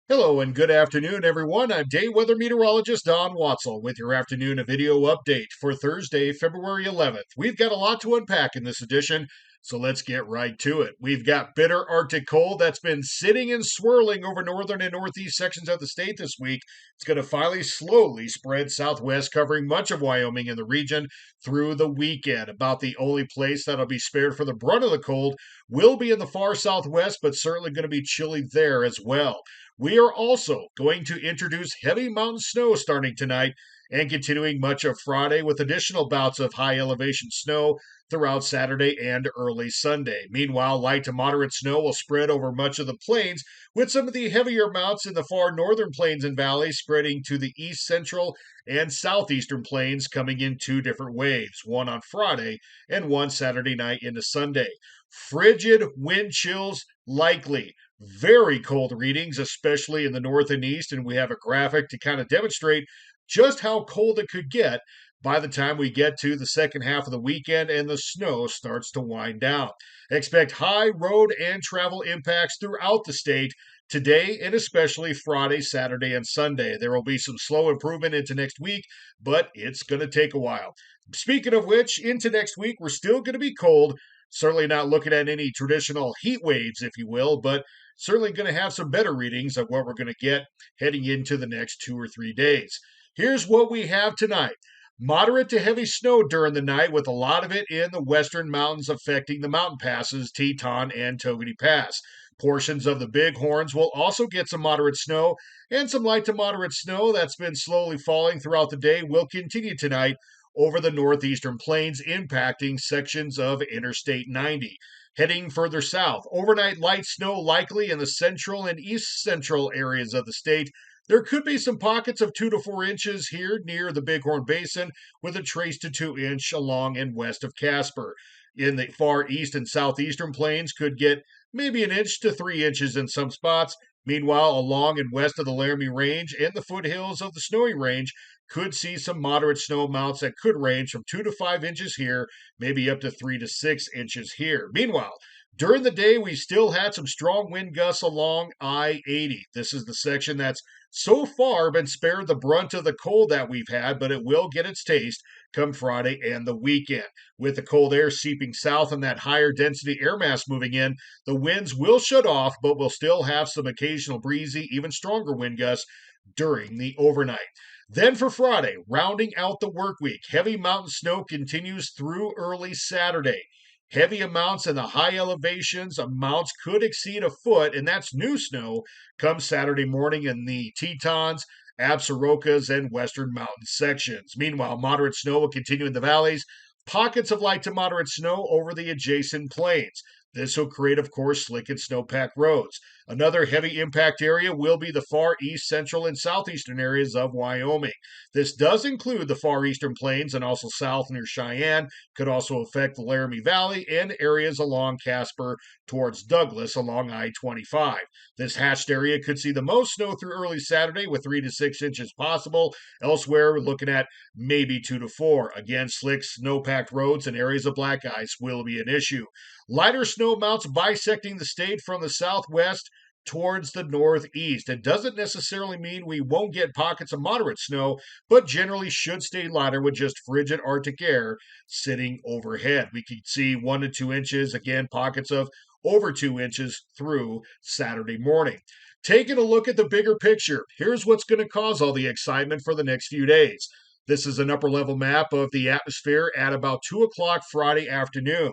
Hello and good afternoon, everyone. I'm day weather meteorologist Don Watzel with your afternoon video update for Thursday, February 11th. We've got a lot to unpack in this edition, so let's get right to it. We've got bitter Arctic cold that's been sitting and swirling over northern and northeast sections of the state this week. It's going to finally slowly spread southwest, covering much of Wyoming and the region through the weekend. About the only place that'll be spared for the brunt of the cold will be in the far southwest, but certainly going to be chilly there as well. We are also going to introduce heavy mountain snow starting tonight and continuing much of Friday with additional bouts of high elevation snow throughout Saturday and early Sunday. Meanwhile, light to moderate snow will spread over much of the plains, with some of the heavier mounts in the far northern plains and valleys spreading to the east central and southeastern plains, coming in two different waves, one on Friday and one Saturday night into Sunday. Frigid wind chills likely. Very cold readings, especially in the north and east, and we have a graphic to kind of demonstrate just how cold it could get by the time we get to the second half of the weekend and the snow starts to wind down. Expect high road and travel impacts throughout the state today and especially Friday, Saturday, and Sunday. There will be some slow improvement into next week, but it's going to take a while. Speaking of which, into next week, we're still going to be cold. Certainly not looking at any traditional heat waves, if you will, but certainly going to have some better readings of what we're going to get heading into the next 2 or 3 days. Here's what we have tonight. Moderate to heavy snow during the night, with a lot of it in the western mountains affecting the mountain passes, Teton and Togety Pass. Portions of the Bighorns will also get some moderate snow, and some light to moderate snow that's been slowly falling throughout the day will continue tonight over the northeastern plains, impacting sections of Interstate 90. Heading further south, overnight light snow likely in the central and east central areas of the state. There could be some pockets of 2 to 4 inches here near the Bighorn Basin, with a trace to 2 inch along and west of Casper. In the far east and southeastern plains, could get maybe an inch to 3 inches in some spots. Meanwhile, along and west of the Laramie Range and the foothills of the Snowy Range, could see some moderate snow amounts that could range from 2 to 5 inches here, maybe up to 3 to 6 inches here. Meanwhile, during the day, we still had some strong wind gusts along I 80. This is the section that's so far been spared the brunt of the cold that we've had, but it will get its taste come Friday and the weekend. With the cold air seeping south and that higher density air mass moving in, the winds will shut off, but we'll still have some occasional breezy, even stronger wind gusts during the overnight. Then for Friday, rounding out the work week, heavy mountain snow continues through early Saturday. Heavy amounts in the high elevations, amounts could exceed a foot, and that's new snow come Saturday morning in the Tetons, Absarokas, and western mountain sections. Meanwhile, moderate snow will continue in the valleys, pockets of light to moderate snow over the adjacent plains. This will create, of course, slick and snowpack roads. Another heavy impact area will be the far east, central, and southeastern areas of Wyoming. This does include the far eastern plains and also south near Cheyenne. Could also affect the Laramie Valley and areas along Casper towards Douglas along I 25. This hatched area could see the most snow through early Saturday with 3 to 6 inches possible. Elsewhere, we're looking at maybe 2 to 4. Again, slick, snow-packed roads and areas of black ice will be an issue. Lighter snow amounts bisecting the state from the southwest towards the northeast. It doesn't necessarily mean we won't get pockets of moderate snow, but generally should stay lighter with just frigid Arctic air sitting overhead. We could see 1 to 2 inches, again, pockets of over 2 inches through Saturday morning. Taking a look at the bigger picture, here's what's going to cause all the excitement for the next few days. This is an upper level map of the atmosphere at about 2 o'clock Friday afternoon.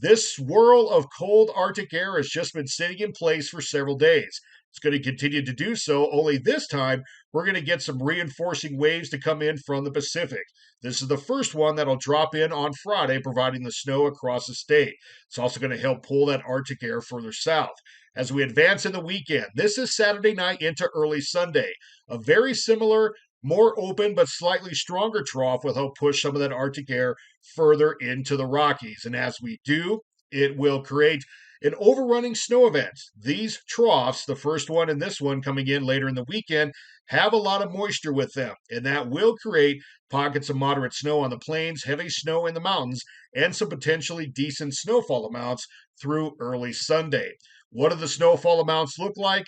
This swirl of cold Arctic air has just been sitting in place for several days. It's going to continue to do so, only this time we're going to get some reinforcing waves to come in from the Pacific. This is the first one that'll drop in on Friday, providing the snow across the state. It's also going to help pull that Arctic air further south. As we advance in the weekend, this is Saturday night into early Sunday. A very similar, more open but slightly stronger trough will help push some of that Arctic air further into the Rockies. And as we do, it will create an overrunning snow event. These troughs, the first one and this one coming in later in the weekend, have a lot of moisture with them, and that will create pockets of moderate snow on the plains, heavy snow in the mountains, and some potentially decent snowfall amounts through early Sunday. What do the snowfall amounts look like?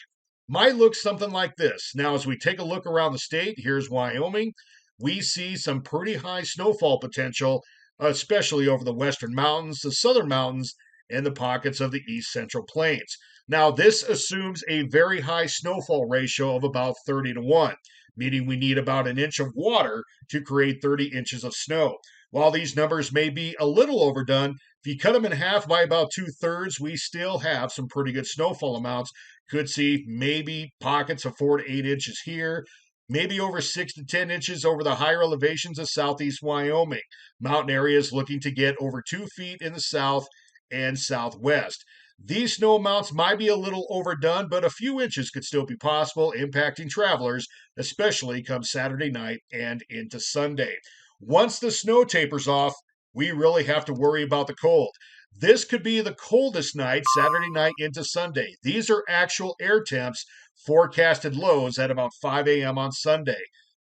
might look something like this. Now, as we take a look around the state, here's Wyoming. We see some pretty high snowfall potential, especially over the western mountains, the southern mountains, and the pockets of the east central plains. Now, this assumes a very high snowfall ratio of about 30 to 1, meaning we need about an inch of water to create 30 inches of snow. While these numbers may be a little overdone, if you cut them in half by about 2/3, we still have some pretty good snowfall amounts. Could see maybe pockets of 4 to 8 inches here, maybe over 6 to 10 inches over the higher elevations of southeast Wyoming. Mountain areas looking to get over 2 feet in the south and southwest. These snow amounts might be a little overdone, but a few inches could still be possible, impacting travelers, especially come Saturday night and into Sunday. Once the snow tapers off, we really have to worry about the cold. This could be the coldest night, Saturday night into Sunday. These are actual air temps, forecasted lows at about 5 a.m. on Sunday.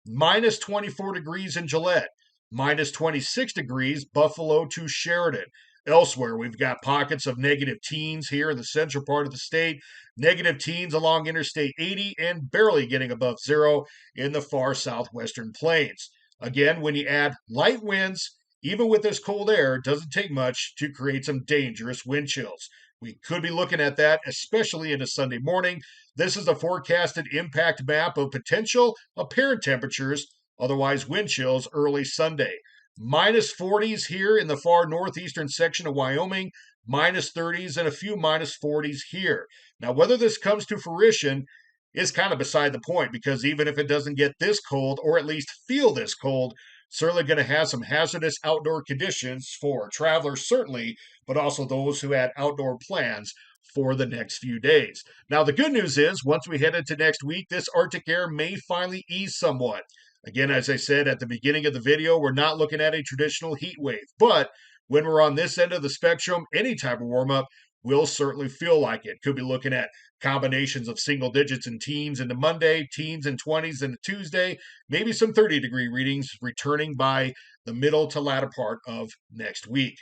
Minus 24 degrees in Gillette, minus 26 degrees Buffalo to Sheridan. Elsewhere, we've got pockets of negative teens here in the central part of the state, negative teens along Interstate 80, and barely getting above zero in the far southwestern plains. Again, when you add light winds, even with this cold air, it doesn't take much to create some dangerous wind chills. We could be looking at that, especially into Sunday morning. This is a forecasted impact map of potential apparent temperatures, otherwise wind chills, early Sunday. Minus 40s here in the far northeastern section of Wyoming, minus 30s, and a few minus 40s here. Now, whether this comes to fruition is kind of beside the point, because even if it doesn't get this cold, or at least feel this cold, certainly going to have some hazardous outdoor conditions for travelers, certainly, but also those who had outdoor plans for the next few days. Now, the good news is, once we head into next week, this Arctic air may finally ease somewhat. Again, as I said at the beginning of the video, we're not looking at a traditional heat wave, but when we're on this end of the spectrum, any type of warm up will certainly feel like it. Could be looking at combinations of single digits and teens into Monday, teens and 20s into Tuesday, maybe some 30-degree readings returning by the middle to latter part of next week.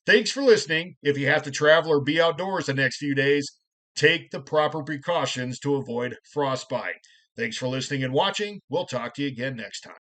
Thanks for listening. If you have to travel or be outdoors the next few days, take the proper precautions to avoid frostbite. Thanks for listening and watching. We'll talk to you again next time.